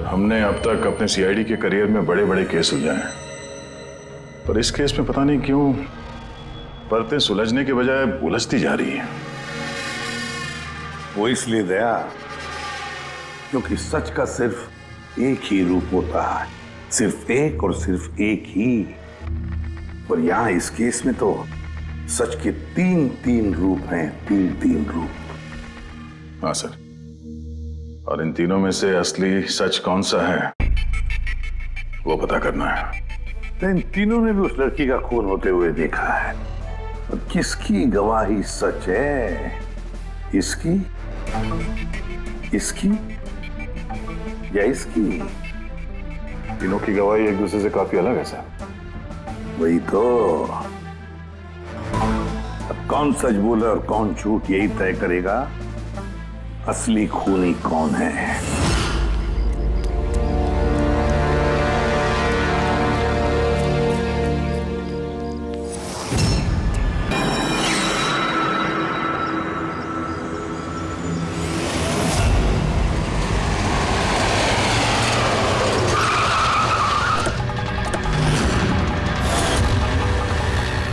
हमने अब तक अपने सीआईडी के करियर में बड़े बड़े केस सुलझाए हैं, पर इस केस में पता नहीं क्यों परतें सुलझने के बजाय उलझती जा रही हैं। वो इसलिए दया क्योंकि सच का सिर्फ एक ही रूप होता है, सिर्फ एक और सिर्फ एक ही। और यहां इस केस में तो सच के तीन तीन रूप हैं, तीन तीन रूप। हाँ सर, और इन तीनों में से असली सच कौन सा है वो पता करना है। तो इन तीनों ने भी उस लड़की का खून होते हुए देखा है, और किसकी गवाही सच है? इसकी, इसकी या इसकी? तीनों की गवाही एक दूसरे से काफी अलग है सर। वही तो। अब कौन सच बोले और कौन झूठ, यही तय करेगा असली खूनी कौन है।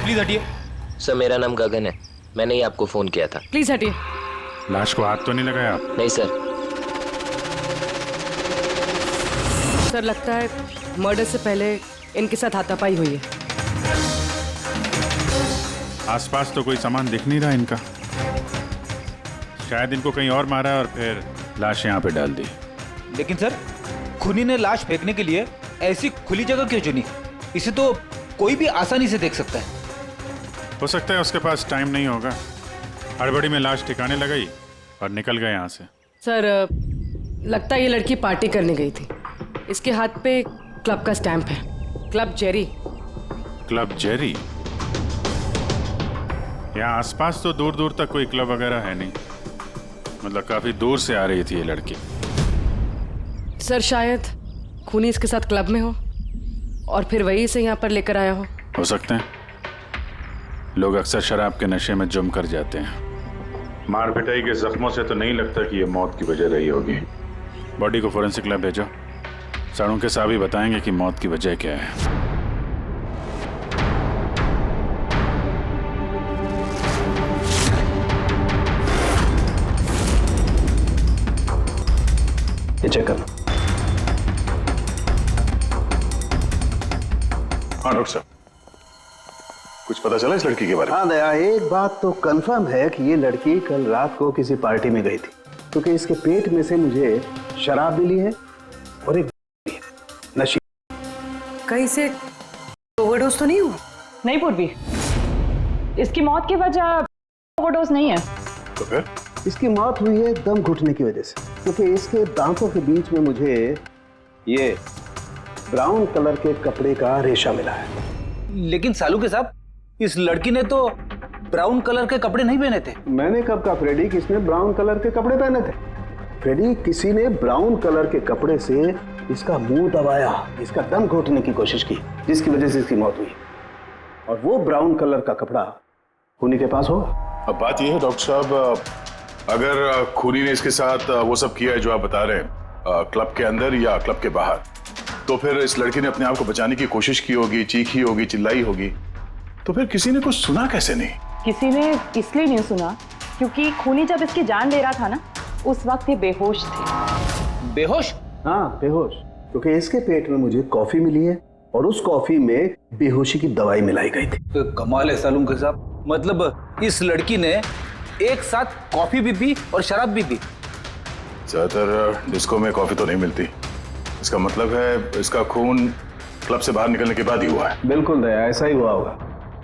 प्लीज हटिए। सर मेरा नाम गगन है, मैंने ही आपको फोन किया था। प्लीज हटिए। लाश को हाथ तो नहीं लगाया आप? नहीं सर। सर लगता है मर्डर से पहले इनके साथ हाथापाई हुई है। आसपास तो कोई सामान दिख नहीं रहा इनका, शायद इनको कहीं और मारा है और फिर लाश यहाँ पे डाल दी। लेकिन सर, खूनी ने लाश फेंकने के लिए ऐसी खुली जगह क्यों चुनी? इसे तो कोई भी आसानी से देख सकता है। हो सकता है उसके पास टाइम नहीं होगा, हड़बड़ी में लाश ठिकाने लगाई और निकल गए यहाँ से। सर लगता है ये लड़की पार्टी करने गई थी। इसके हाथ पे क्लब का स्टैंप है, क्लब जेरी। Club Jerry? यहाँ आसपास तो दूर दूर तक कोई क्लब वगैरह है नहीं, मतलब काफी दूर से आ रही थी ये लड़की। सर शायद खूनी इसके साथ क्लब में हो और फिर वही इसे यहाँ पर लेकर आया हो सकते हैं। लोग अक्सर शराब के नशे में जम कर जाते हैं। मार पिटाई के जख्मों से तो नहीं लगता कि ये मौत की वजह रही होगी। बॉडी को फोरेंसिक लैब भेजो, साड़ों के साहब ही बताएंगे कि मौत की वजह क्या है। ये चेक करना। हाँ डॉक्टर साहब, कुछ पता चला इस लड़की के बारे में? हाँ दया, एक बात तो कंफर्म है कि ये लड़की कल रात को किसी पार्टी में गई थी, क्योंकि इसके पेट में से मुझे शराब मिली है और एक नशे। कहीं से ओवरडोज तो नहीं हुआ? नहीं पूर्वी, इसकी मौत की वजह ओवरडोज नहीं है। तो फिर? इसकी मौत हुई है दम घुटने की वजह से, क्योंकि इसके दांतों के बीच में मुझे ये ब्राउन कलर के कपड़े का रेशा मिला है। लेकिन सालू के साहब, इस लड़की ने तो ब्राउन कलर के कपड़े नहीं पहने थे। मैंने कब कहा फ्रेडी किसने ब्राउन कलर के कपड़े पहने थे? फ्रेडी, किसी ने ब्राउन कलर के कपड़े से इसका मुंह दबाया, इसका दम घोटने की कोशिश की, जिसकी वजह से इसकी मौत हुई। और वो ब्राउन कलर का कपड़ा खूनी के पास होगा। अब बात यह है डॉक्टर साहब, अगर खूनी ने इसके साथ वो सब किया है जो आप बता रहे हैं, क्लब के अंदर या क्लब के बाहर, तो फिर इस लड़की ने अपने आप को बचाने की कोशिश की होगी, चीखी होगी, चिल्लाई होगी, तो फिर किसी ने कुछ सुना कैसे नहीं? किसी ने इसलिए नहीं सुना क्योंकि खूनी जब इसकी जान ले रहा था ना, उस वक्त ये बेहोश थे। बेहोश? हाँ बेहोश, क्योंकि इसके पेट में मुझे कॉफी मिली है और उस कॉफी में बेहोशी की दवाई मिलाई गई थी। तो कमाल है सालू के साहब, मतलब इस लड़की ने एक साथ कॉफी भी पी और शराब भी पी। ज्यादातर डिस्को में कॉफी तो नहीं मिलती, इसका मतलब है इसका खून क्लब से बाहर निकलने के बाद ही हुआ है। बिल्कुल दया, ऐसा ही हुआ होगा,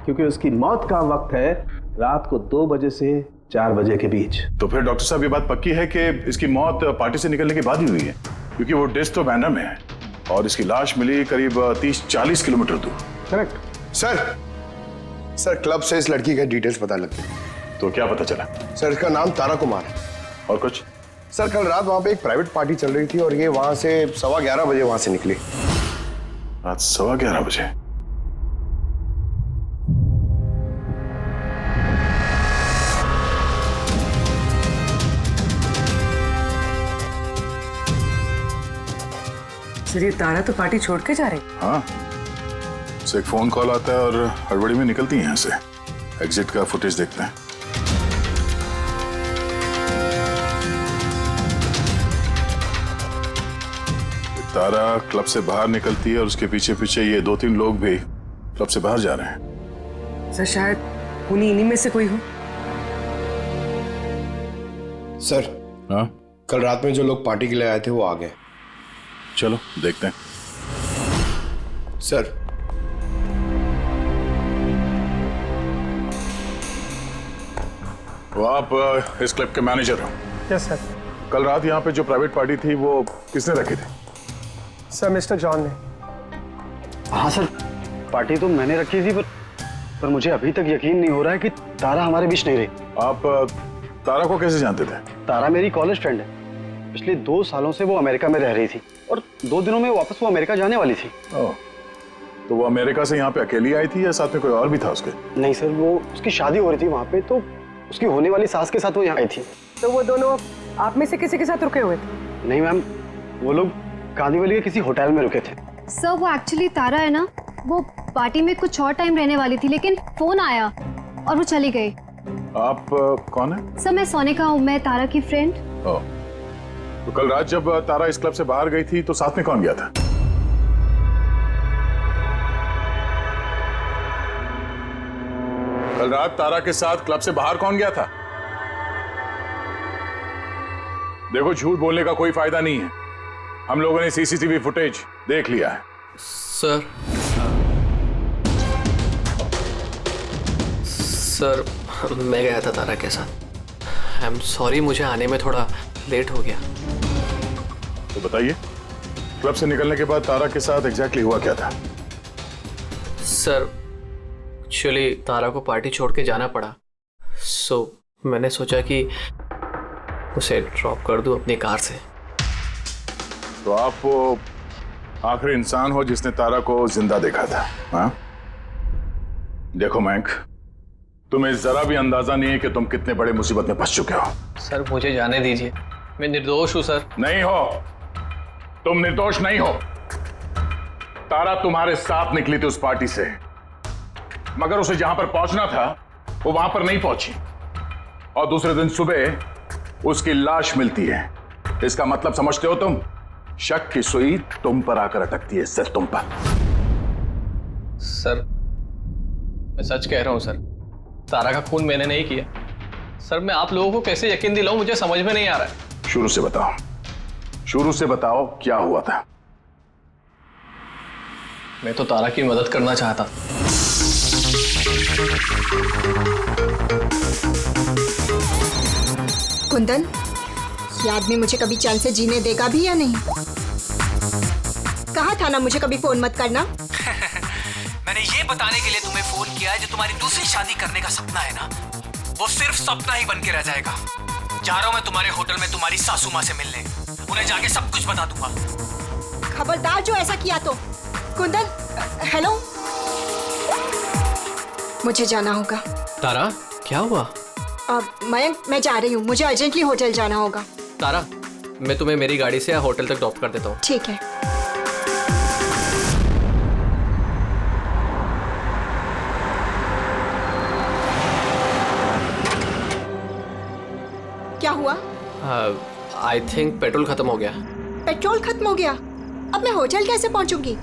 क्योंकि उसकी मौत का वक्त है रात को 2 बजे से 4 बजे के बीच। तो फिर डॉक्टर साहब ये बात पक्की है कि इसकी मौत पार्टी से निकलने के बाद ही हुई है, क्योंकि वो डिस्क तो बैंड्रा में है और इसकी लाश मिली करीब 30-40 किलोमीटर दूर। करेक्ट सर क्लब से इस लड़की के डिटेल्स पता लगते। तो क्या पता चला? सर इसका नाम तारा कुमार है। और कुछ? सर कल रात वहां पे एक प्राइवेट पार्टी चल रही थी और ये वहां से 11:15 बजे वहां से निकली। रात 11:15 बजे? सर ये तारा तो पार्टी छोड़ के जा रही। हाँ, उसे एक फोन कॉल आता है और हड़बड़ी में निकलती है यहाँ से। एग्जिट का फुटेज देखते हैं। तारा क्लब से बाहर निकलती है और उसके पीछे पीछे ये 2-3 लोग भी क्लब से बाहर जा रहे हैं। सर शायद खूनी इन्हीं में से कोई हो। सर, हाँ, कल रात में जो लोग पार्टी के लिए आए थे वो आ गए। चलो देखते हैं। सर, वो आप इस क्लब के मैनेजर हो? Yes sir. कल रात यहाँ पे जो प्राइवेट पार्टी थी वो किसने रखी थी? सर मिस्टर जॉन ने। हाँ सर, पार्टी तो मैंने रखी थी, पर मुझे अभी तक यकीन नहीं हो रहा है कि तारा हमारे बीच नहीं रही। आप तारा को कैसे जानते थे? तारा मेरी कॉलेज फ्रेंड है। पिछले 2 सालों से वो अमेरिका में रह रही थी और 2 दिनों में वापस वो अमेरिका जाने वाली थी। ओह, तो वो अमेरिका से यहाँ पे अकेली आई थी या साथ में कोई और भी था उसके? नहीं सर, वो उसकी शादी हो रही थी वहाँ पे, तो उसकी होने वाली सास के साथ वो यहाँ आई थी। तो वो दोनों आप में से किसी के साथ रुके हुए थे? नहीं मैम, वो लोग कांदीवली के किसी होटल में रुके थे। सर वो एक्चुअली तारा है ना, वो पार्टी में कुछ और टाइम रहने वाली थी, लेकिन फोन आया और वो चली गई। आप कौन है? सर मैं सोनिका हूँ, मैं तारा की फ्रेंड। ओह, तो कल रात जब तारा इस क्लब से बाहर गई थी तो साथ में कौन गया था? कल रात तारा के साथ क्लब से बाहर कौन गया था? देखो, झूठ बोलने का कोई फायदा नहीं है। हम लोगों ने सीसीटीवी फुटेज देख लिया है। सर मैं गया था तारा के साथ। आई एम सॉरी, मुझे आने में थोड़ा लेट हो गया। तो बताइए, क्लब से निकलने के बाद तारा के साथ एग्जैक्टली हुआ क्या था? सर एक्चुअली तारा को पार्टी छोड़ के जाना पड़ा, सो मैंने सोचा कि उसे ड्रॉप कर दूं अपनी कार से। तो आप वो आखिरी इंसान हो जिसने तारा को जिंदा देखा था? हाँ? देखो मयंक, तुम्हें जरा भी अंदाजा नहीं है कि तुम कितने बड़े मुसीबत में फंस चुके हो। सर मुझे जाने दीजिए, मैं निर्दोष हूं सर। नहीं हो, तुम निर्दोष नहीं हो। तारा तुम्हारे साथ निकली थी उस पार्टी से, मगर उसे जहां पर पहुंचना था वो वहां पर नहीं पहुंची और दूसरे दिन सुबह उसकी लाश मिलती है। इसका मतलब समझते हो तुम? शक की सुई तुम पर आकर अटकती है, सिर्फ तुम पर। सर मैं सच कह रहा हूं सर, तारा का खून मैंने नहीं किया। सर मैं आप लोगों को कैसे यकीन दिलाऊं, मुझे समझ में नहीं आ रहा है। शुरू से बताओ, शुरू से बताओ क्या हुआ था? मैं तो तारा की मदद करना चाहता। कुंदन, ये आदमी मुझे कभी चैन से जीने देगा भी या नहीं? कहा था ना मुझे कभी फोन मत करना। मैंने ये बताने के लिए तुम्हें फोन किया है, जो तुम्हारी दूसरी शादी करने का सपना है ना, वो सिर्फ सपना ही बन के रह जाएगा। जा रहा हूं मैं तुम्हारे होटल में तुम्हारी सासू माँ से मिलने, उन्हें जाके सब कुछ बता दूंगा। खबरदार जो ऐसा किया तो। कुंदन, हेलो, मुझे जाना होगा। तारा क्या हुआ? मयंक, मैं जा रही हूँ, मुझे अर्जेंटली होटल जाना होगा। तारा मैं तुम्हें मेरी गाड़ी से होटल तक ड्रॉप कर देता हूँ। ठीक है। क्या हुआ? आई थिंक पेट्रोल खत्म हो गया। पेट्रोल खत्म हो गया? अब मैं होटल कैसे पहुंचूंगी?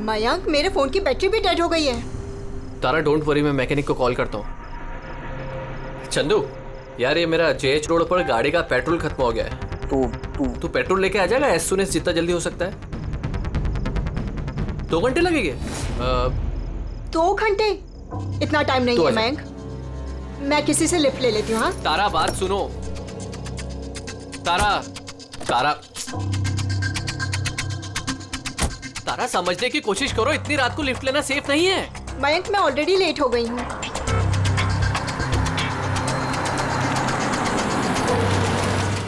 मयंक, मेरे फोन की बैटरी भी डेड हो गई है। तारा डोंट वरी, मैं मैकेनिक को कॉल करता हूँ। चंदू यार, ये मेरा जेएच रोड पर गाड़ी का पेट्रोल खत्म हो गया है। तू पेट्रोल लेके आ जाएगा एज सून एज जितना जल्दी हो सकता है। 2 घंटे लगेंगे? 2 घंटे? इतना टाइम नहीं है मयंक, मैं किसी से लिफ्ट ले लेती हूँ। हाँ तारा बात सुनो। तारा तारा तारा समझने की कोशिश करो, इतनी रात को लिफ्ट लेना सेफ नहीं है। मयंक, मैं ऑलरेडी लेट हो गई हूँ।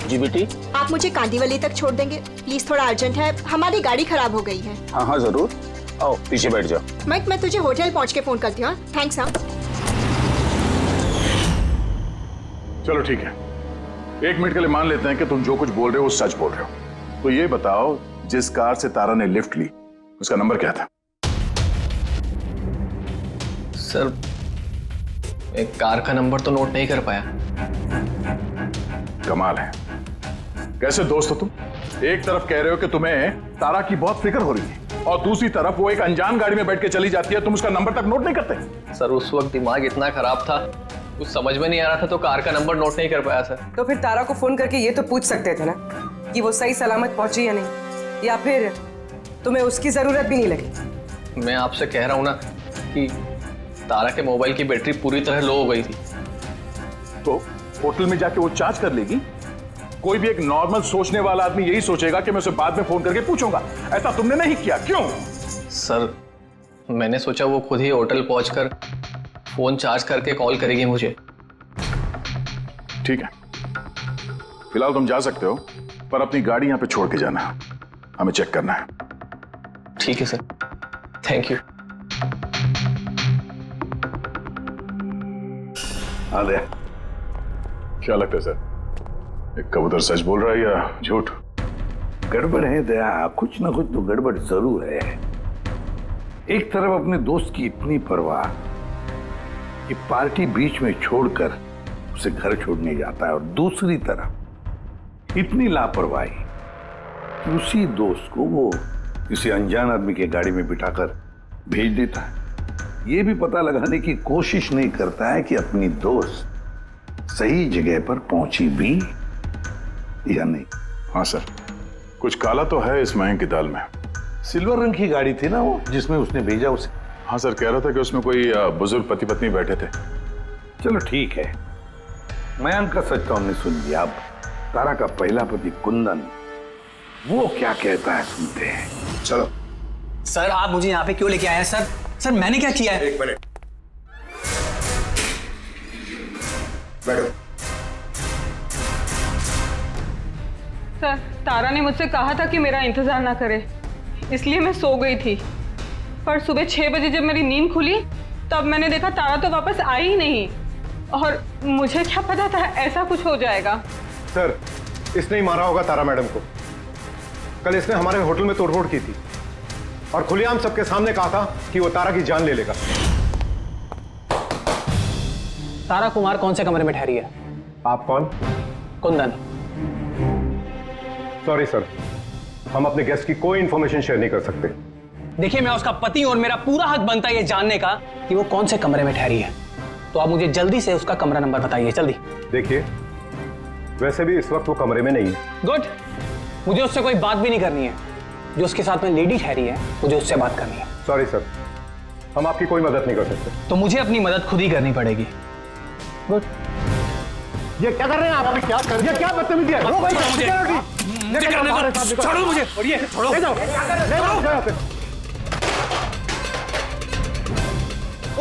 जी बेटी, आप मुझे कांदीवली तक छोड़ देंगे प्लीज? थोड़ा अर्जेंट है, हमारी गाड़ी खराब हो गई है। हाँ हाँ जरूर, आओ पीछे बैठ जाओ। मयंक, मैं तुझे होटल पहुंच के फोन करती हूँ। थैंक्स। हाँ चलो ठीक है, 1 मिनट के लिए मान लेते हैं कि तुम जो कुछ बोल रहे हो वो सच बोल रहे हो। तो ये बताओ, जिस कार से तारा ने लिफ्ट ली उसका नंबर क्या था? सर एक कार का नंबर तो नोट नहीं कर पाया। कमाल है, कैसे दोस्त हो तुम? एक तरफ कह रहे हो कि तुम्हें तारा की बहुत फिक्र हो रही है और दूसरी तरफ वो एक अनजान गाड़ी में बैठ के चली जाती है, तुम उसका नंबर तक नोट नहीं करते। सर उस वक्त दिमाग इतना खराब था, कुछ समझ में नहीं आ रहा था तो कार का नंबर नोट नहीं कर पाया सर। तो फिर तारा को फोन करके ये तो पूछ सकते थे ना कि वो सही सलामत पहुंची या नहीं, या फिर तुम्हें उसकी जरूरत भी नहीं लगी। मैं आपसे कह रहा हूँ ना कि तारा के मोबाइल की बैटरी पूरी तरह लो हो गई थी। तो होटल में जाके वो चार्ज कर लेगी। कोई भी एक नॉर्मल सोचने वाला आदमी यही सोचेगा कि मैं उसे बाद में फोन करके पूछूंगा। ऐसा तुमने नहीं किया, क्यों? सर मैंने सोचा वो खुद ही होटल पहुंचकर फोन चार्ज करके कॉल करेगी मुझे। ठीक है, फिलहाल तुम जा सकते हो, पर अपनी गाड़ी यहां पे छोड़ के जाना, हमें चेक करना है। ठीक है सर, थैंक यू। अरे क्या लगता है सर, एक कबूतर सच बोल रहा है या झूठ? गड़बड़ है दया, कुछ ना कुछ तो गड़बड़ जरूर है। एक तरफ अपने दोस्त की इतनी परवाह कि पार्टी बीच में छोड़कर उसे घर छोड़ने जाता है, और दूसरी तरफ इतनी लापरवाही कि उसी दोस्त को वो किसी अनजान आदमी के गाड़ी में बिठाकर भेज देता है। ये भी पता लगाने की कोशिश नहीं करता है कि अपनी दोस्त सही जगह पर पहुंची भी या नहीं। हाँ सर, कुछ काला तो है इस मयंक की दाल में। सिल्वर रंग की गाड़ी थी ना वो जिसमें उसने भेजा उसे। हाँ सर, कह रहा था कि उसमें कोई बुजुर्ग पति पत्नी बैठे थे। चलो ठीक है, मयंक का सच तो हमने सुन लिया। अब तारा का पहला पति कुंदन, वो क्या कहता है सुनते हैं। चलो। सर आप मुझे यहाँ पे क्यों लेके आए हैं सर? सर मैंने क्या किया है? एक मिनट बैठो। सर तारा ने मुझसे कहा था कि मेरा इंतजार ना करे, इसलिए मैं सो गई थी। पर सुबह 6 बजे जब मेरी नींद खुली तब मैंने देखा तारा तो वापस आई ही नहीं, और मुझे क्या पता था ऐसा कुछ हो जाएगा। सर इसने ही मारा होगा तारा मैडम को। कल इसने हमारे होटल में तोड़फोड़ की थी और खुलेआम सबके सामने कहा था कि वो तारा की जान ले लेगा। तारा कुमार कौन से कमरे में ठहरी है? आप कौन? कुंदन। सॉरी सर, हम अपने गेस्ट की कोई इंफॉर्मेशन शेयर नहीं कर सकते। देखिए मैं उसका पति और मेरा पूरा हक बनता है ये जानने का कि वो कौन से कमरे में ठहरी है। तो आप मुझे जल्दी से उसका कमरा नंबर बताइए, जल्दी। देखिए वैसे भी इस वक्त वो कमरे में नहीं है। गुड, मुझे उससे कोई बात भी नहीं करनी है। जो उसके साथ में लेडी ठहरी है मुझे उससे बात करनी है। सॉरी सर, हम आपकी कोई मदद नहीं कर सकते। तो मुझे अपनी मदद खुद ही करनी पड़ेगी। गुड। ये क्या कर रहे हैं आप? क्या कर रहे हैं? ये क्या बदतमीजी है? छोड़ो मुझे, और ये छोड़ो। ले जाओ, ले जाओ यहाँ पे।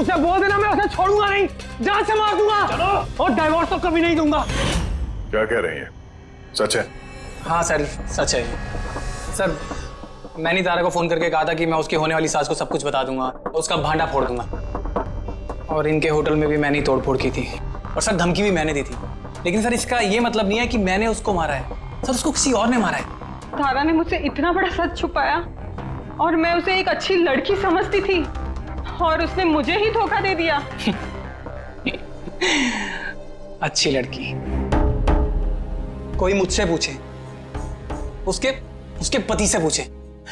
उसे बोल देना मैं उसे छोड़ूंगा नहीं, जान से मार दूंगा। चलो। और डाइवोर्स तो कभी नहीं दूंगा। क्या कह रही है, सच है? हाँ सर सच है। सर मैंने तारा को फोन करके कहा था कि मैं उसकी होने वाली सास को सब कुछ बता दूंगा, उसका भांडा फोड़ दूंगा। और इनके होटल में भी मैंने ही तोड़फोड़ की थी, और सर धमकी भी मैंने दी थी। लेकिन सर इसका ये मतलब नहीं है कि मैंने उसको मारा है, सर उसको किसी और ने मारा है। तारा ने मुझसे इतना बड़ा सच छुपाया और मैं उसे एक अच्छी लड़की समझती थी, और उसने मुझे ही धोखा दे दिया। अच्छी लड़की? कोई मुझसे पूछे, उसके पति से पूछे।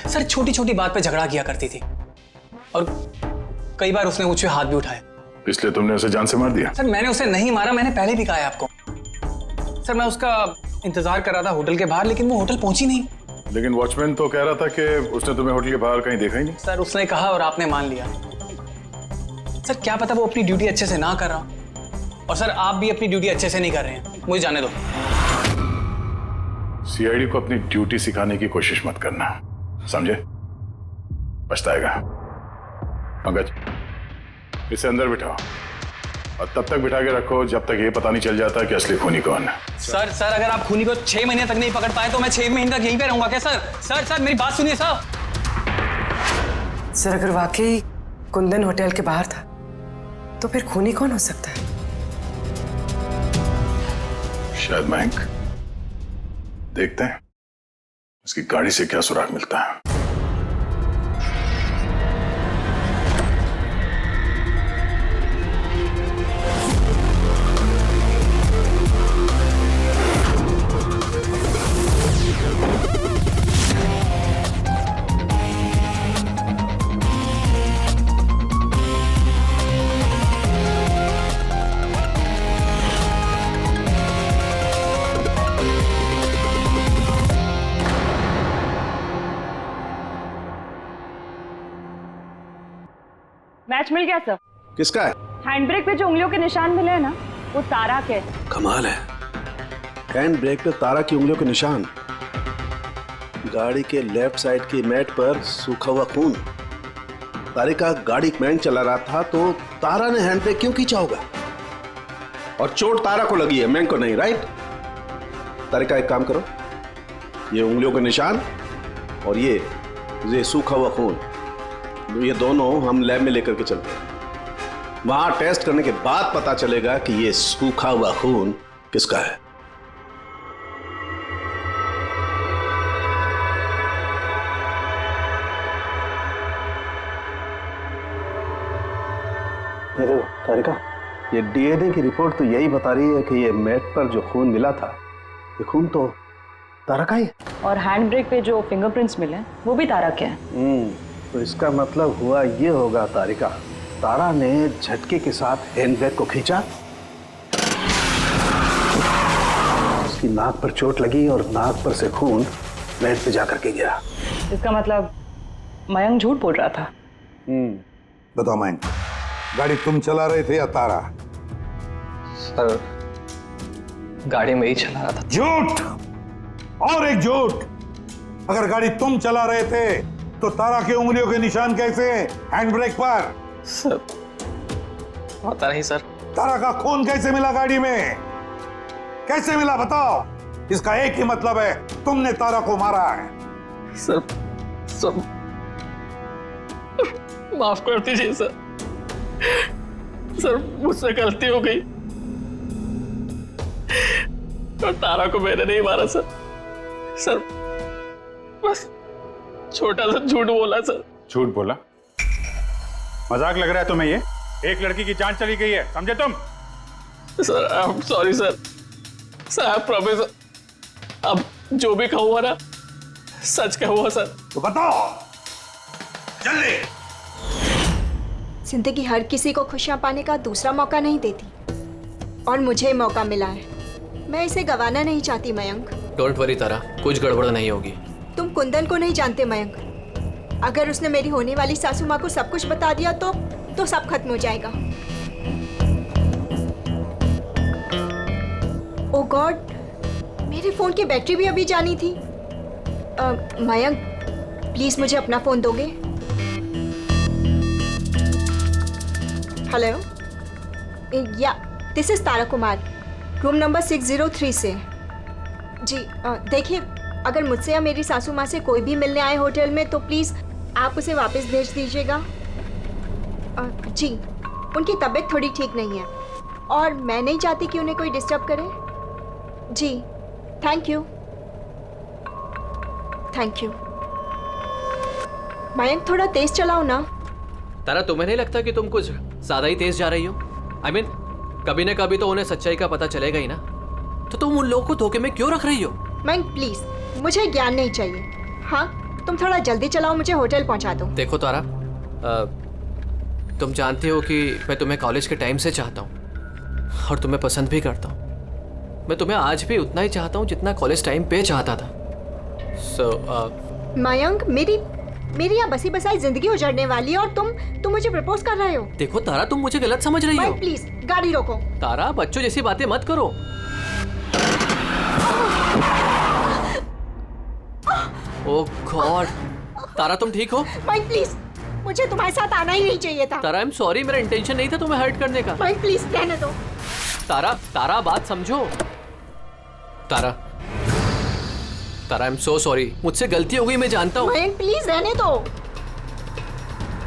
सर छोटी छोटी बात पे झगड़ा किया करती थी, और कई बार उसने मुझे हाथ भी उठाया। इसलिए तुमने उसे जान से मार दिया? सर मैंने उसे नहीं मारा, मैंने पहले भी कहा है आपको। सर मैं उसका इंतजार कर रहा था होटल के बाहर, लेकिन वो होटल पहुंची नहीं। लेकिन वॉचमैन तो कह रहा था कि उसने तुम्हें होटल के बाहर कहीं देखा ही नहीं। सर उसने कहा और आपने मान लिया। सर क्या पता वो अपनी ड्यूटी अच्छे से ना कर रहा, और सर आप भी अपनी ड्यूटी अच्छे से नहीं कर रहे हैं। मुझे जाने दो। सीआईडी को अपनी ड्यूटी सिखाने की कोशिश मत करना, समझे? पछताएगा। पंकज, इसे अंदर बिठाओ और तब तक बिठा के रखो जब तक ये पता नहीं चल जाता कि असली खूनी कौन है। सर अगर आप खूनी को 6 महीने तक नहीं पकड़ पाए तो मैं 6 महीने तक यहीं पे रहूंगा क्या? सर मेरी बात सुनिए सर। सर अगर वाकई कुंदन होटल के बाहर था तो फिर खूनी कौन हो सकता है? शायद मयंक। देखते हैं। इसकी गाड़ी से क्या सुराग मिलता है? मैच मिल गया सर। किसका है? हैंड ब्रेक पे जो उंगलियों के निशान मिले हैं ना, वो तारा के। कमाल है, हैंड ब्रेक पे तारा की उंगलियों के निशान, गाड़ी के लेफ्ट साइड की मैट पर सूखा हुआ खून। तारिका गाड़ी मैन चला रहा था तो तारा ने हैंड ब्रेक क्यों खींचा होगा? और चोट तारा को लगी है, मैन को नहीं, राइट? तारिका एक काम करो, ये उंगलियों के निशान और ये सूखा हुआ खून, ये दोनों हम लैब में लेकर के चलते हैं। वहां टेस्ट करने के बाद पता चलेगा कि ये सूखा हुआ खून किसका है। ये देखो तारिका, ये डीएनए की रिपोर्ट तो यही बता रही है कि ये मैट पर जो खून मिला था, ये खून तो तारा का ही है। और हैंड ब्रेक पे जो फिंगरप्रिंट्स मिले वो भी तारा के हैं। तो इसका मतलब हुआ ये होगा तारिका, तारा ने झटके के साथ हैंड ब्रेक को खींचा, उसकी नाक पर चोट लगी और नाक पर से खून मैट पे जाकर के गिरा। इसका मतलब मयंक झूठ बोल रहा था। बताओ मयंक, गाड़ी तुम चला रहे थे या तारा? सर, गाड़ी में ही चला रहा था। झूठ और एक झूठ। अगर गाड़ी तुम चला रहे थे तो तारा की उंगलियों के निशान कैसे हैंड ब्रेक पर? सर, पता नहीं सर। तारा का खून कैसे मिला गाड़ी में? कैसे मिला बताओ? इसका एक ही मतलब है, तुमने तारा को मारा है। सर, सर माफ कर दीजिए सर। सर, मुझसे गलती हो गई और तारा को मैंने नहीं मारा सर। सर, बस छोटा सा झूठ बोला सर। झूठ बोला? मजाक लग रहा है तुम्हें? ये एक लड़की की जान चली गई है, समझे तुम? Sir, I am sorry sir. Sir, I promise, अब जो भी कहूँगा ना सच कहूँगा सर। तो बताओ जल्दी। जिंदगी हर किसी को खुशियां पाने का दूसरा मौका नहीं देती, और मुझे मौका मिला है, मैं इसे गंवाना नहीं चाहती मयंक। डोंट वरी तारा, कुछ गड़बड़ नहीं होगी। तुम कुंदन को नहीं जानते मयंक, अगर उसने मेरी होने वाली सासू माँ को सब कुछ बता दिया तो सब खत्म हो जाएगा। ओ गॉड, मेरे फोन की बैटरी भी अभी जानी थी। मयंक, प्लीज मुझे अपना फोन दोगे? हेलो, या this is Tara Kumar, room number 603 से। जी देखिए, अगर मुझसे या मेरी सासू माँ से कोई भी मिलने आए होटल में तो प्लीज़ आप उसे वापस भेज दीजिएगा। जी, उनकी तबीयत थोड़ी ठीक नहीं है और मैं नहीं चाहती कि उन्हें कोई डिस्टर्ब करे। जी, thank you. Thank you. Mayank, थोड़ा तेज चलाओ ना। तारा, तुम्हें नहीं लगता कि तुम कुछ ज्यादा ही तेज जा रही हो? I mean, कभी ना कभी तो उन्हें सच्चाई का पता चलेगा ही ना, तो तुम उन लोगों को धोखे में क्यों रख रही हो? मयंक प्लीज, मुझे ज्ञान नहीं चाहिए। हाँ, तुम थोड़ा जल्दी चलाओ, मुझे होटल पहुंचा दो। देखो तारा, तुम जानती हो कि मैं तुम्हें कॉलेज के टाइम से चाहता हूँ और तुम्हें पसंद भी करता हूँ। मैं तुम्हें आज भी उतना ही चाहता हूँ जितना कॉलेज टाइम पे चाहता था। मयंक, मेरी यहाँ बसी बसाई जिंदगी उजड़ने वाली है और तुम मुझे प्रपोज कर रहे हो। देखो तारा, तुम मुझे गलत समझ रही हो। प्लीज गाड़ी रोको। तारा, बच्चों जैसी बातें मत करो। ओह गॉड, तारा तुम ठीक हो? माइक प्लीज, मुझे तुम्हारे साथ आना ही नहीं चाहिए था। तारा, आई एम सॉरी, मेरा इंटेंशन नहीं था तुम्हें हर्ट करने का। माइक प्लीज रहने दो। तारा बात समझो। तारा, आई एम सो सॉरी, मुझसे गलती हो गई, मैं जानता हूँ। मयंक प्लीज रहने दो।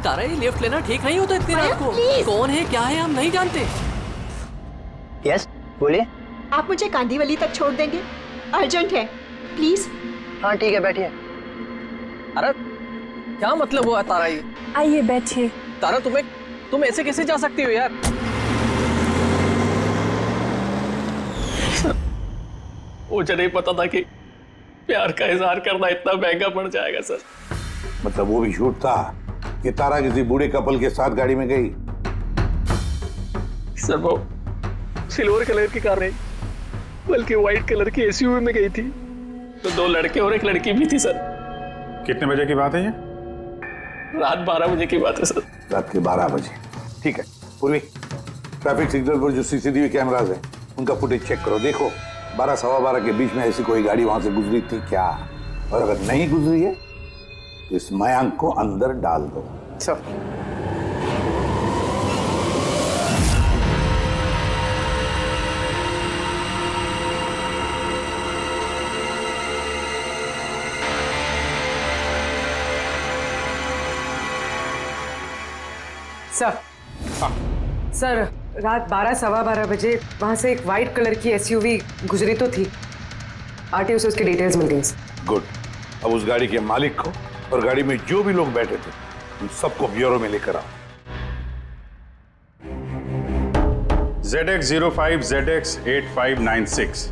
तारा, ये लिफ्ट लेना ठीक नहीं होता इतनी रात को। कौन है, क्या है, हम नहीं जानते। यस, बोलिए। आप मुझे कांदीवली तक छोड़ देंगे? अर्जेंट है, प्लीज। हाँ ठीक है, बैठिए। अरे क्या मतलब हुआ तारा ये? आइए बैठिए। तारा तुम ऐसे कैसे जा सकती हो यार? मुझे नहीं पता था कि प्यार का इजहार करना इतना महंगा पड़ जाएगा सर। मतलब वो भी झूठ था कि तारा किसी बूढ़े कपल के साथ गाड़ी में गई? सर वो सिल्वर कलर की कार नहीं बल्कि व्हाइट कलर की एसयूवी में गई थी। तो 2 लड़के और 1 लड़की भी थी सर। कितने बजे की बात है ये? रात 12 बजे की बात है सर। रात के 12 बजे, ठीक है। पूर्वी, ट्रैफिक सिग्नल पर जो सीसीटीवी कैमरास है उनका फुटेज चेक करो। देखो 12 सवा 12 के बीच में ऐसी कोई गाड़ी वहां से गुजरी थी क्या? और अगर नहीं गुजरी है तो इस मयांक को अंदर डाल दो। सर सर रात 12 सवा 12 बजे वहां से एक वाइट कलर की एसयूवी गुजरी तो थी। आरटीओ से उसकी डिटेल्स मिल गई। गुड। अब उस गाड़ी के मालिक को और गाड़ी में जो भी लोग बैठे थे उन सबको ब्यूरो में लेकर आओ। ZX05 ZX8596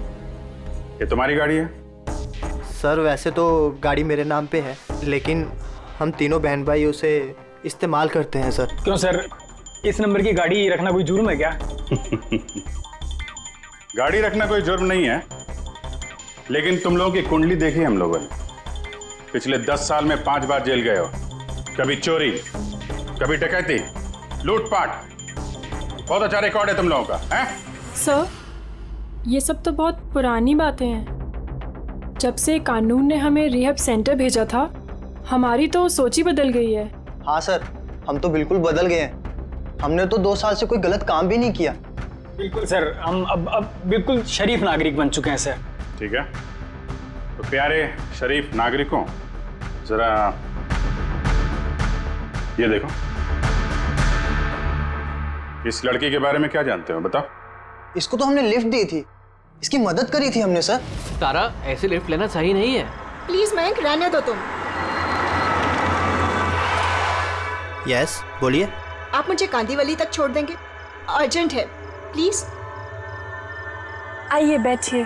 ये तुम्हारी गाड़ी है? सर वैसे तो गाड़ी मेरे नाम पे है, लेकिन हम तीनों बहन भाई उसे इस्तेमाल करते हैं सर। क्यों सर, इस नंबर की गाड़ी रखना कोई जुर्म है क्या? गाड़ी रखना कोई जुर्म नहीं है, लेकिन तुम लोगों की कुंडली देखी हम लोगों ने। पिछले 10 साल में 5 बार जेल गए हो। कभी चोरी, कभी डकैती, लूटपाट। बहुत अच्छा रिकॉर्ड है तुम लोगों का, हैं? सर ये सब तो बहुत पुरानी बातें हैं। जब से कानून ने हमें रिहैब सेंटर भेजा था हमारी तो सोच ही बदल गई है। हाँ सर, हम तो बिल्कुल बदल गए हैं। हमने तो 2 साल से कोई गलत काम भी नहीं किया। बिल्कुल सर, हम अब बिल्कुल शरीफ नागरिक बन चुके हैं सर। ठीक है, तो प्यारे शरीफ नागरिकों, जरा ये देखो। इस लड़की के बारे में क्या जानते हो, बताओ। इसको तो हमने लिफ्ट दी थी, इसकी मदद करी थी हमने सर। तारा ऐसे लिफ्ट लेना सही नहीं है। प्लीज मयंक रहने दो तुम। यस बोलिए। आप मुझे कांदीवली तक छोड़ देंगे? अर्जेंट है, प्लीज। आइए बैठिए।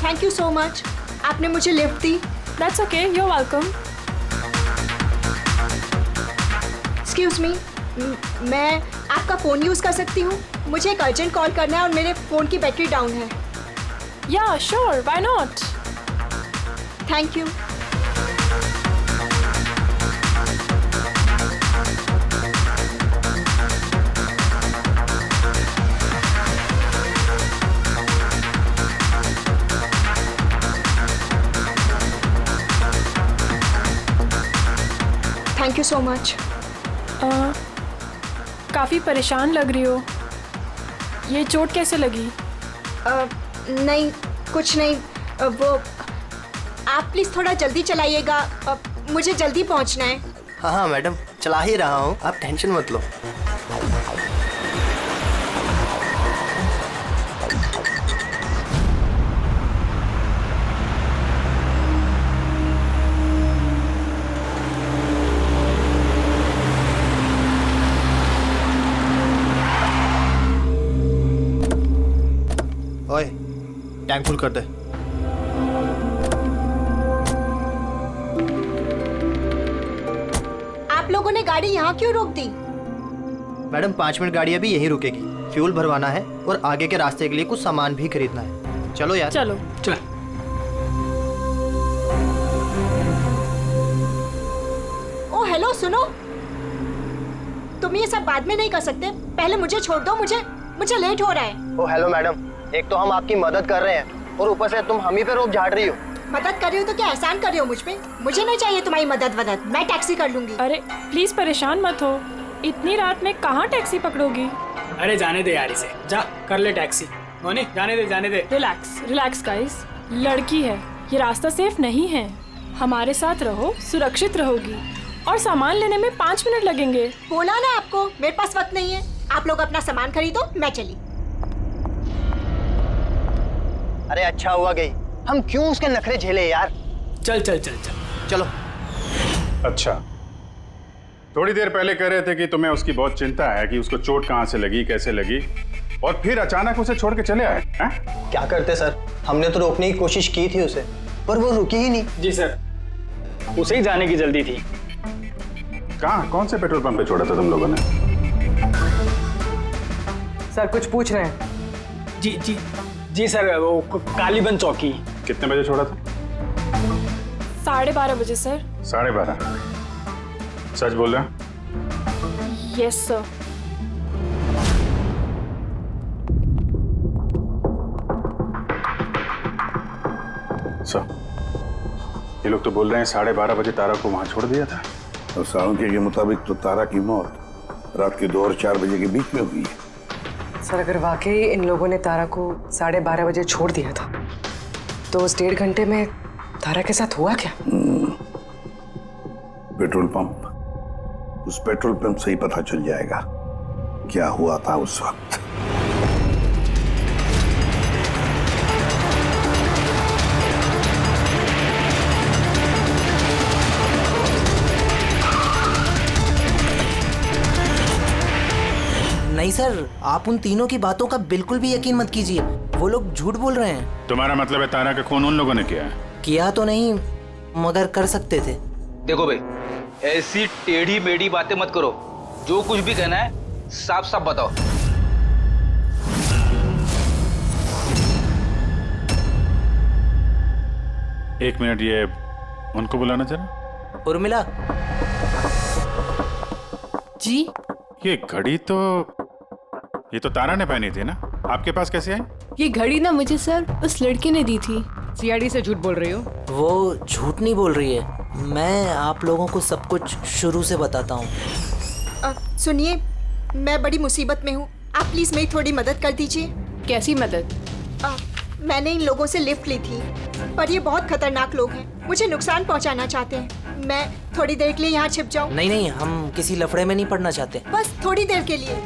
थैंक यू सो मच, आपने मुझे लिफ्ट दी। That's okay, you are welcome. Excuse me, मैं आपका फोन यूज कर सकती हूँ? मुझे एक अर्जेंट कॉल करना है और मेरे फोन की बैटरी डाउन है। या sure, why not. Thank you. Thank you so much. काफ़ी परेशान लग रही हो, ये चोट कैसे लगी? नहीं कुछ नहीं। वो आप प्लीज थोड़ा जल्दी चलाइएगा, मुझे जल्दी पहुंचना है। हाँ हाँ मैडम, चला ही रहा हूँ, आप टेंशन मत लो। ओए, टैंक फुल कर दे। आप लोगों ने गाड़ी यहाँ क्यों रोक दी? मैडम 5 मिनट गाड़ी अभी यहीं रुकेगी, फ्यूल भरवाना है और आगे के रास्ते के लिए कुछ सामान भी खरीदना है। चलो यार। चलो चल। ओ हेलो, सुनो, तुम ये सब बाद में नहीं कर सकते, पहले मुझे छोड़ दो, मुझे लेट हो रहा है। ओ हेलो मैडम, एक तो हम आपकी मदद कर रहे हैं और ऊपर से तुम हम ही पे रोब झाड़ रही हो। मदद कर रही हो तो क्या एहसान कर रही हो मुझ पे? मुझे नहीं चाहिए तुम्हारी मदद, मैं टैक्सी कर लूंगी। अरे प्लीज परेशान मत हो, इतनी रात में कहाँ टैक्सी पकड़ोगी? अरे जाने दे यार इसे, जा कर ले टैक्सी। मोनी जाने दे। रिलैक्स गाइस, लड़की है, ये रास्ता सेफ नहीं है। हमारे साथ रहो, सुरक्षित रहोगी। और सामान लेने में 5 मिनट लगेंगे। बोला ना आपको, मेरे पास वक्त नहीं है। आप लोग अपना सामान खरीदो, मैं चली। अरे अच्छा हुआ गई, हम क्यों उसके नखरे झेले यार। चल चल चल चल चलो। अच्छा, थोड़ी देर पहले कह रहे थे कि तुम्हें उसकी बहुत चिंता है कि उसको चोट कहाँ से लगी, कैसे लगी, और फिर अचानक उसे छोड़ के चले आए हैं? क्या करते सर, हमने तो रोकने की कोशिश की थी उसे, पर वो रुकी ही नहीं। जी सर, उसे ही जाने की जल्दी थी। कहाँ, कौन से पेट्रोल पंप पे छोड़ा था तुम लोगों ने? सर कुछ पूछ रहे हैं। जी जी जी सर, वो कालीबंद चौकी। कितने बजे छोड़ा था? 12:30 बजे सर। 12:30? सच बोल रहे हैं? Yes sir. ये लोग तो बोल रहे हैं 12:30 बजे तारा को वहां छोड़ दिया था। और साळुंखे के मुताबिक तो तारा की मौत रात के 2 और 4 बजे के बीच में हुई है। सर अगर वाकई इन लोगों ने तारा को 12:30 बजे छोड़ दिया था तो उस 1.5 घंटे में तारा के साथ हुआ क्या? पेट्रोल पंप, उस पेट्रोल पंप से ही पता चल जाएगा क्या हुआ था उस वक्त। नहीं सर, आप उन तीनों की बातों का बिल्कुल भी यकीन मत कीजिए, वो लोग झूठ बोल रहे हैं। तुम्हारा मतलब है तारा का खून उन लोगों ने किया है? किया तो नहीं, मगर कर सकते थे। देखो भाई, ऐसी टेढ़ी मेढ़ी बातें मत करो। जो कुछ भी कहना है साफ साफ बताओ। एक मिनट, ये उनको बुलाना जरा। उर्मिला जी। ये घड़ी तो, ये तो तारा ने पहनी थी ना, आपके पास कैसे आई? ये घड़ी ना मुझे सर उस लड़की ने दी थी। सीआईडी से झूठ बोल रही हो? वो झूठ नहीं बोल रही है, मैं आप लोगों को सब कुछ शुरू से बताता हूँ। सुनिए, मैं बड़ी मुसीबत में हूँ, आप प्लीज मेरी थोड़ी मदद कर दीजिए। कैसी मदद? मैंने इन लोगों से लिफ्ट ली थी, पर ये बहुत खतरनाक लोग हैं, मुझे नुकसान पहुंचाना चाहते हैं। मैं थोड़ी देर के लिए यहाँ छिप जाऊँ? नहीं नहीं, हम किसी लफड़े में नहीं पड़ना चाहते। बस थोड़ी देर के लिए।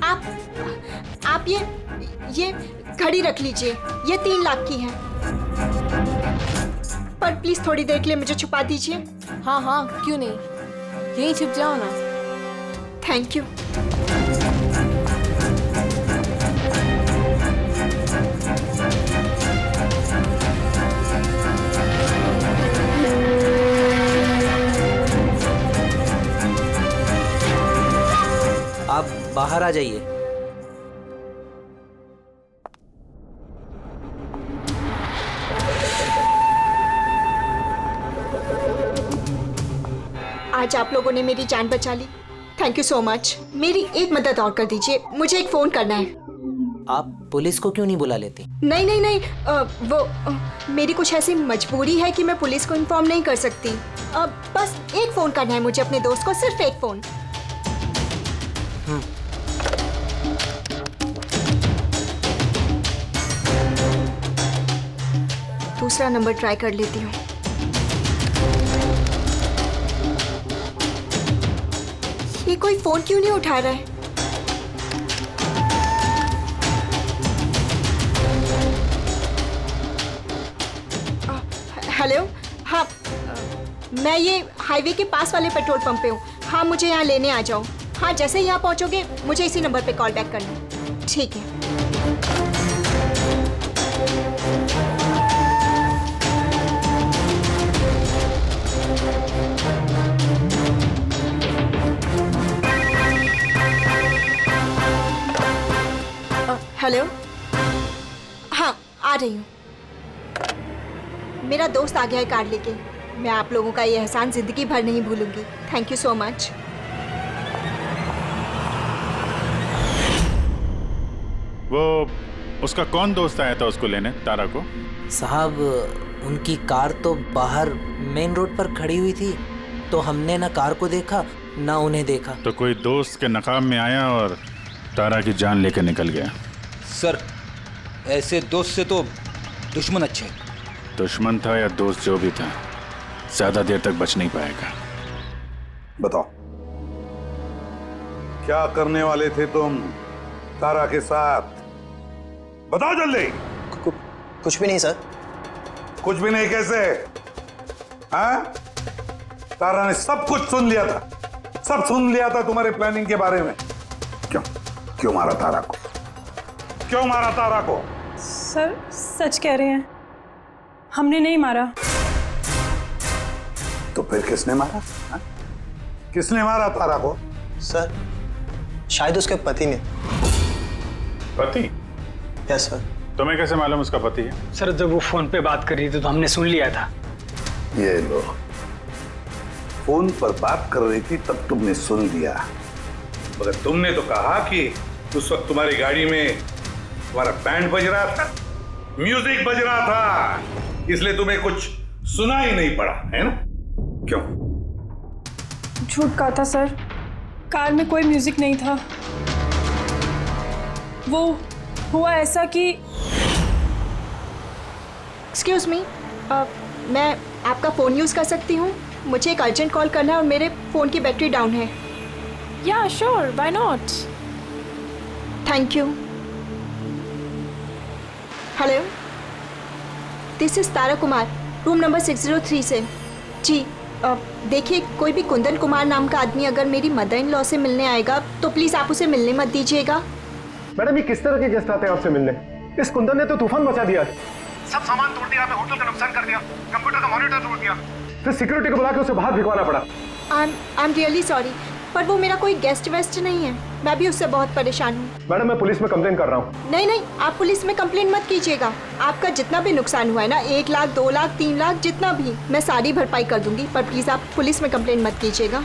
आप ये घड़ी रख लीजिए, ये 3 लाख की है, पर प्लीज थोड़ी देर के लिए मुझे छुपा दीजिए। हाँ हाँ, क्यों नहीं, यहीं छिप जाओ ना। Thank you. आप बाहर आ जाइए। आज आप लोगों ने मेरी जान बचा ली, थैंक यू सो मच। मेरी एक मदद और कर दीजिए, मुझे एक फोन करना है। आप पुलिस को क्यों नहीं बुला लेती? नहीं नहीं नहीं, मेरी कुछ ऐसी मजबूरी है कि मैं पुलिस को इन्फॉर्म नहीं कर सकती। बस एक फोन करना है मुझे अपने दोस्त को, सिर्फ एक फोन। दूसरा नंबर ट्राई कर लेती हूँ। ये कोई फोन क्यों नहीं उठा रहा है? हेलो, हाँ, मैं ये हाईवे के पास वाले पेट्रोल पंप पे हूँ। हाँ, मुझे यहाँ लेने आ जाओ। हाँ, जैसे ही यहाँ पहुँचोगे मुझे इसी नंबर पे कॉल बैक करना। ठीक है। हेलो, हाँ आ रही हूँ। मेरा दोस्त आ गया है कार लेके। मैं आप लोगों का ये एहसान जिंदगी भर नहीं भूलूंगी। Thank you so much. वो उसका कौन दोस्त आया था उसको लेने, तारा को? साहब, उनकी कार तो बाहर मेन रोड पर खड़ी हुई थी, तो हमने ना कार को देखा ना उन्हें देखा। तो कोई दोस्त के नकाब में आया और तारा की जान लेकर निकल गया। सर, ऐसे दोस्त से तो दुश्मन अच्छे। दुश्मन था या दोस्त, जो भी था, ज्यादा देर तक बच नहीं पाएगा। बताओ, क्या करने वाले थे तुम तारा के साथ? बताओ जल्दी। कुछ भी नहीं सर। कुछ भी नहीं कैसे? हाँ? तारा ने सब कुछ सुन लिया था, सब सुन लिया था तुम्हारे प्लानिंग के बारे में। क्यों मारा तारा को? क्यों मारा तारा को? सर सच कह रहे हैं, हमने नहीं मारा। तो फिर किसने मारा? हाँ? किसने मारा तारा को? सर शायद उसके पति ने। पति? Yes sir. तुम्हें कैसे मालूम उसका पति है? सर जब वो फोन पे बात कर रही थी तो हमने सुन लिया था। ये लो, फोन पर बात कर रही थी तब तुमने सुन लिया, मगर तुमने तो कहा कि उस वक्त तुम्हारी गाड़ी में तुम्हारा बैंड बज रहा था, म्यूजिक बज रहा था, इसलिए तुम्हें कुछ सुना ही नहीं पड़ा, है ना? क्यों? झूठ कहा था सर, कार में कोई म्यूजिक नहीं था। वो हुआ ऐसा कि एक्सक्यूज मी, मैं आपका फ़ोन यूज़ कर सकती हूँ? मुझे एक अर्जेंट कॉल करना है और मेरे फ़ोन की बैटरी डाउन है। या sure, why not. Thank you. Hello, this is Tara Kumar, room number 603 से। जी देखिए, कोई भी कुंदन कुमार नाम का आदमी अगर मेरी मदर इन लॉ से मिलने आएगा तो प्लीज़ आप उसे मिलने मत दीजिएगा। मैडम, ये किस तरह के गेस्ट आते हैं आपसे मिलने? इस कुंदन ने तो तूफान मचा दिया, सब सामान तोड़ दिया, होटल का नुकसान कर दिया, कंप्यूटर का मॉनिटर तोड़ दिया, फिर सिक्योरिटी को बुला के उसे बाहर भिगवाना पड़ा। आई एम रियली सॉरी, पर वो मेरा कोई गेस्ट वेस्ट नहीं है, मैं भी उससे बहुत परेशान हूँ। मैडम, मैं पुलिस में कंप्लेन कर रहा हूँ। नहीं नहीं, आप पुलिस में कंप्लेन मत कीजिएगा। आपका जितना भी नुकसान हुआ है ना, 1 लाख 2 लाख 3 लाख जितना भी, मैं सारी भरपाई कर दूंगी, पर प्लीज़ आप पुलिस में कंप्लेन मत कीजिएगा।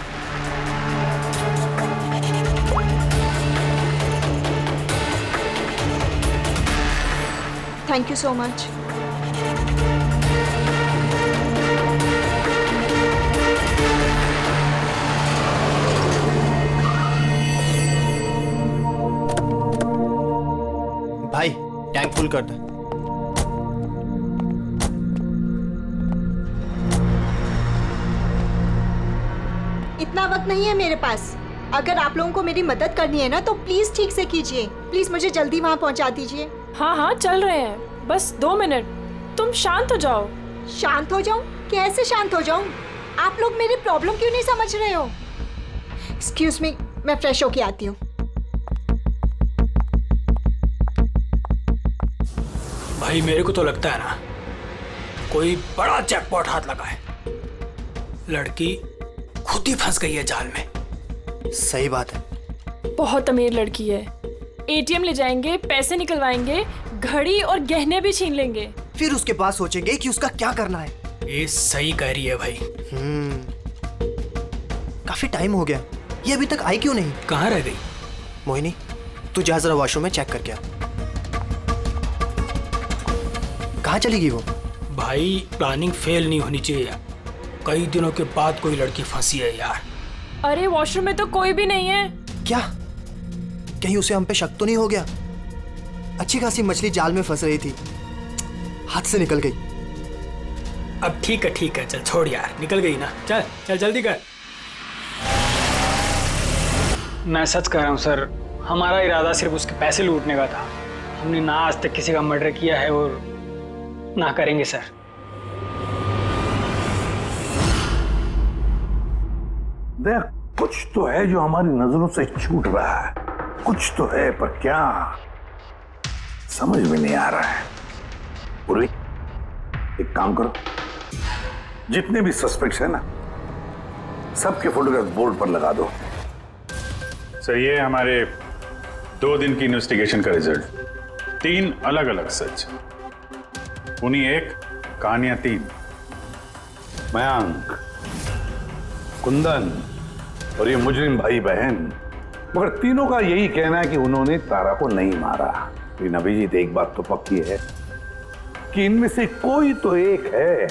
Thank you so much. भाई टैंक फुल कर दे। इतना वक्त नहीं है मेरे पास। अगर आप लोगों को मेरी मदद करनी है ना तो प्लीज ठीक से कीजिए। प्लीज मुझे जल्दी वहाँ पहुँचा दीजिए। हाँ हाँ चल रहे हैं, बस 2 मिनट, तुम शांत हो जाओ। शांत हो जाऊं? कैसे शांत हो जाऊं? आप लोग मेरी प्रॉब्लम क्यों नहीं समझ रहे हो? एक्सक्यूज मी, मैं फ्रेश होके आती हूँ। भाई मेरे को तो लगता है ना कोई बड़ा जैकपॉट हाथ लगा है। लड़की खुद ही फंस गई है जाल में। सही बात है। बहुत अमीर लड़की है, एटीएम ले जाएंगे, पैसे निकलवाएंगे, घड़ी और गहने भी छीन लेंगे। फिर उसके बाद सोचेंगे कि उसका क्या करना है। ये सही कह रही है भाई। काफी टाइम हो गया, ये अभी तक आई क्यों नहीं? कहाँ रह गई? मोहिनी, तू जा जरा वॉशरूम में चेक करके आ। कहाँ चली गई वो? भाई प्लानिंग फेल नहीं होनी चाहिए यार। कई दिनों के बाद कोई लड़की फंसी है यार। अरे वॉशरूम में तो कोई भी नहीं है। क्या? कहीं उसे हम पे शक तो नहीं हो गया? अच्छी खासी मछली जाल में फंस रही थी, हाथ से निकल गई। अब ठीक है, चल छोड़ यार, निकल गई ना, चल चल जल्दी कर। मैं सच कह रहा हूँ सर, हमारा इरादा सिर्फ उसके पैसे लूटने का था। हमने ना आज तक किसी का मर्डर किया है और ना करेंगे सर। देख, कुछ तो है जो हमारी नजरों से छूट रहा है, कुछ तो है, पर क्या समझ में नहीं आ रहा है। पूर्वी, एक काम करो, जितने भी सस्पेक्ट्स है ना, सबके फोटोग्राफ बोर्ड पर लगा दो। सर, ये हमारे 2 दिन की इन्वेस्टिगेशन का रिजल्ट। 3 अलग अलग सच, उन्हीं 1 कहानियां 3। मयंक, कुंदन और ये मुजरिम भाई बहन, मगर तीनों का यही कहना है कि उन्होंने तारा को नहीं मारा। लेकिन अभिजीत, एक बात तो पक्की है कि इनमें से कोई तो एक है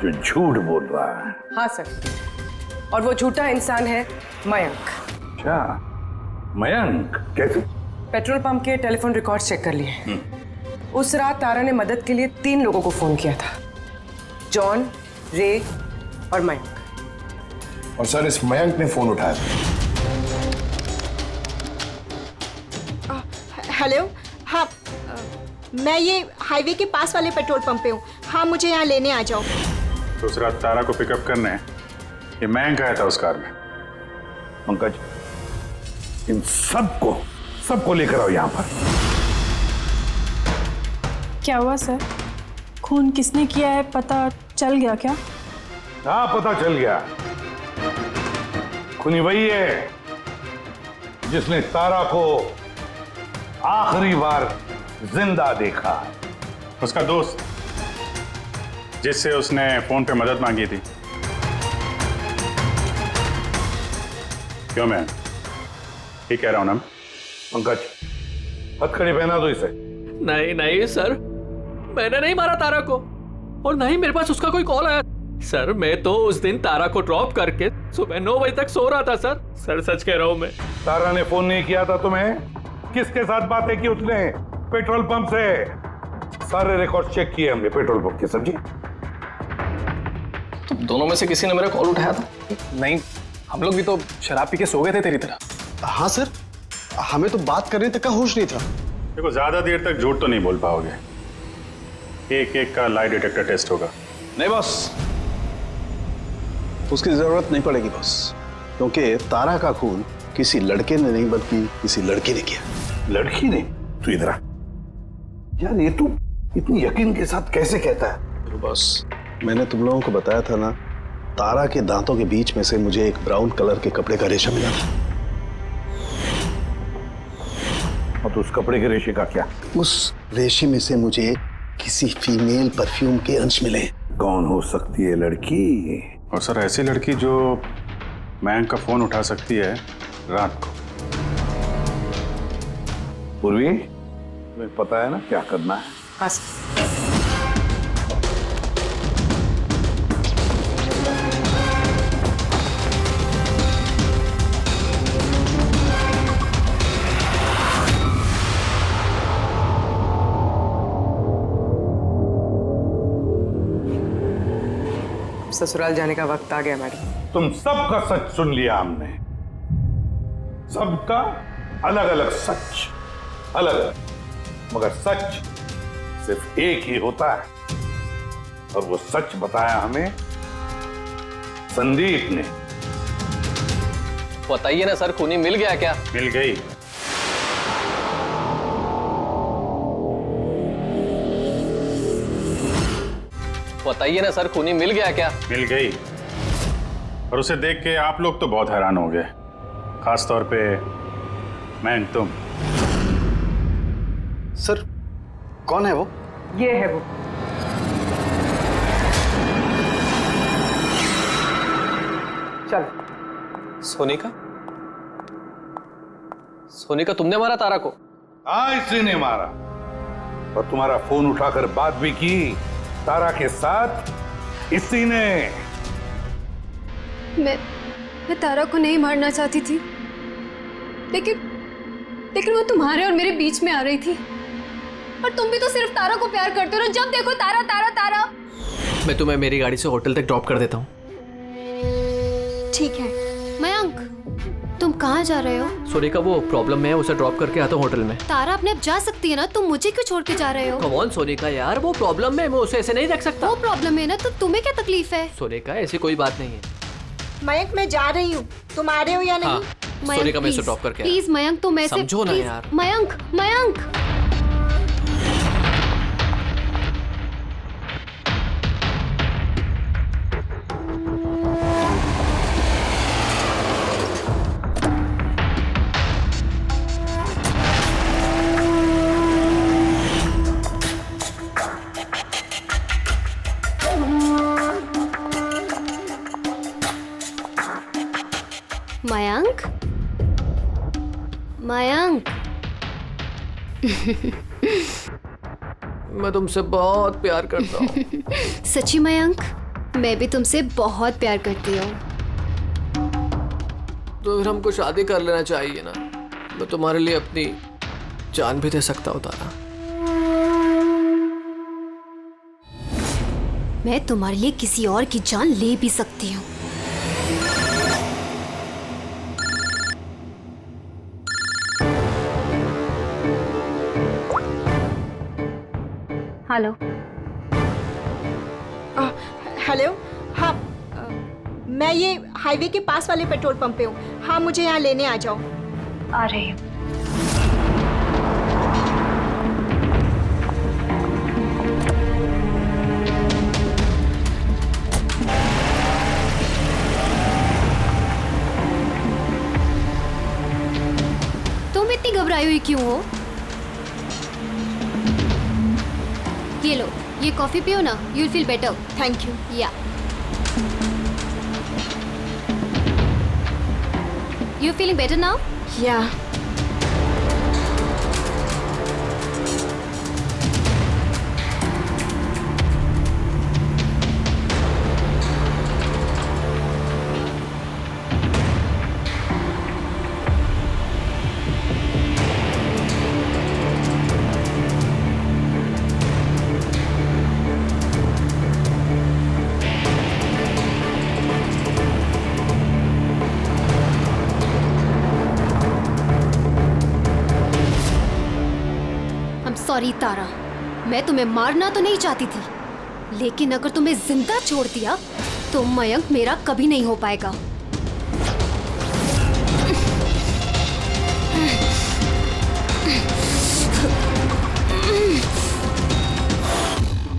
जो झूठ बोल रहा है। हाँ सर, और वो झूठा इंसान है मयंक। अच्छा, मयंक कैसे? पेट्रोल पंप के टेलीफोन रिकॉर्ड चेक कर लिए। उस रात तारा ने मदद के लिए 3 लोगों को फोन किया था, जॉन, रे और मयंक। और सर इस मयंक ने फोन उठाया था। हेलो, हाँ मैं ये हाईवे के पास वाले पेट्रोल पंप पे हूँ। हाँ मुझे यहाँ लेने आ जाओ। दूसरा तारा को पिकअप करने ये मयंक आया था उस कार में। पंकज, इन सबको लेकर आओ यहाँ पर। क्या हुआ सर? खून किसने किया है पता चल गया क्या? हाँ पता चल गया। खूनी वही है जिसने तारा को आखिरी बार जिंदा देखा। उसका दोस्त जिससे उसने फोन पे मदद मांगी थी। क्यों मैं ठीक कह रहा हूं ना? पंकज, हथकड़ी पहना दो इसे। नहीं नहीं सर, मैंने नहीं मारा तारा को, और नहीं मेरे पास उसका कोई कॉल आया। सर मैं तो उस दिन तारा को ड्रॉप करके सुबह 9 बजे तक सो रहा था सर। सर सच कह रहा हूं मैं। तारा ने फोन नहीं किया था तुम्हें? किसके साथ बातें की उसने? पेट्रोल पंप से। सारे रिकॉर्ड चेक किए हमने पेट्रोल पंप के। समझे? तो दोनों में से किसी ने मेरा कॉल उठाया था? नहीं, हम लोग भी तो शराब पी के सो गए थे तेरी तरह। हाँ सर, हमें तो बात करने तक का होश नहीं था। देखो ज्यादा देर तक झूठ तो नहीं बोल पाओगे। एक एक का लाई डिटेक्टर टेस्ट होगा। नहीं बॉस, उसकी जरूरत नहीं पड़ेगी बॉस, क्योंकि तारा का खून किसी लड़के ने नहीं बल्कि किसी लड़की ने किया। लड़की ने? तू इधर आ यार, ये तू इतनी यकीन के साथ कैसे कहता है? बॉस, मैंने तुम लोगों को बताया था ना, तारा के दांतों के बीच में से मुझे एक ब्राउन कलर के कपड़े का रेशा मिला था। और तो उस कपड़े के रेशे का क्या? उस रेशे में से मुझे किसी फीमेल परफ्यूम के अंश मिले। कौन हो सकती है लड़की? और सर ऐसी लड़की जो मयंक का फोन उठा सकती है रात को। पूर्वी, तुम्हें पता है ना क्या करना है? हाँ ससुराल जाने का वक्त आ गया मैडम। तुम सबका सच सुन लिया हमने। सबका अलग अलग सच, अलग अलग, मगर सच सिर्फ एक ही होता है। और वो सच बताया हमें संदीप ने। बताइए ना सर, खूनी मिल गया क्या? मिल गई। बताइए ना सर, खूनी मिल गया क्या? मिल गई। और उसे देख के आप लोग तो बहुत हैरान हो गए, खास तौर पे मैं। तुम सर, कौन है वो? ये है वो। चल। सोनिका? सोनिका, तुमने मारा तारा को? हाँ, इसी ने मारा। और तुम्हारा फोन उठाकर बात भी की तारा के साथ इसी ने। मैं तारा को नहीं मारना चाहती थी, लेकिन वो तुम्हारे और मेरे बीच में आ रही थी। और तुम भी तो सिर्फ तारा को प्यार करते हो ना, जब देखो तारा तारा तारा। मैं तुम्हें मेरी गाड़ी से होटल तक ड्रॉप कर देता हूँ। ठीक है। मयंक, तुम कहाँ जा रहे हो? सोनिका, वो प्रॉब्लम में है, उसे ड्रॉप करके आता हूँ होटल में। तारा अपने आप जा सकती है ना, तुम मुझे क्यों छोड़ के जा रहे हो? कम ऑन सोनिका यार, वो प्रॉब्लम में, मैं उसे ऐसे नहीं रख सकता। वो प्रॉब्लम है ना, तो तुम्हें क्या तकलीफ है? सोनिका, ऐसी कोई बात नहीं है। मयंक, मैं जा रही हूँ, तुम आ रहे हो या नहीं? हाँ, सोनिका, मैं इसे ड्रॉप करके आया। प्लीज मयंक, तुम ऐसे समझो ना यार। मयंक, मयंक। मयंक, मयंक। मैं तुमसे बहुत प्यार करता हूँ। सच्ची मयंक, मैं भी तुमसे बहुत प्यार करती हूँ। तो फिर हमको शादी कर लेना चाहिए ना। मैं तुम्हारे लिए अपनी जान भी दे सकता हूँ तारा। मैं तुम्हारे लिए किसी और की जान ले भी सकती हूँ। हेलो। हेलो। हाँ, मैं ये हाईवे के पास वाले पेट्रोल पंप पे हूँ। हाँ, मुझे यहाँ लेने आ जाओ। आ रही हूँ। तुम इतनी घबराई हुई क्यों हो? ये लो, ये कॉफी पियो ना, you will feel better. Thank you. या यू फीलिंग बेटर नाउ? या। सॉरी तारा, मैं तुम्हें मारना तो नहीं चाहती थी, लेकिन अगर तुम्हें जिंदा छोड़ दिया तो मयंक मेरा कभी नहीं हो पाएगा।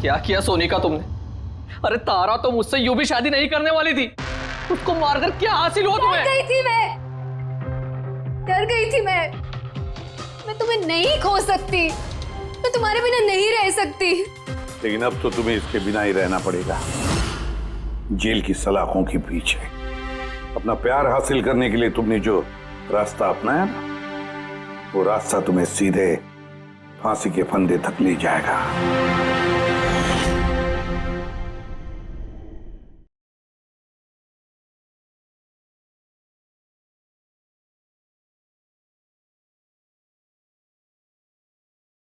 क्या किया सोनिका तुमने? अरे तारा तो मुझसे यूं भी शादी नहीं करने वाली थी, उसको मारकर क्या हासिल हुआ तुम्हें? डर गई थी मैं तुम्हें नहीं खो सकती, मैं तुम्हारे बिना नहीं रह सकती। लेकिन अब तो तुम्हें इसके बिना ही रहना पड़ेगा, जेल की सलाखों के पीछे। अपना प्यार हासिल करने के लिए तुमने जो रास्ता अपनाया ना, वो रास्ता तुम्हें सीधे फांसी के फंदे तक ले जाएगा।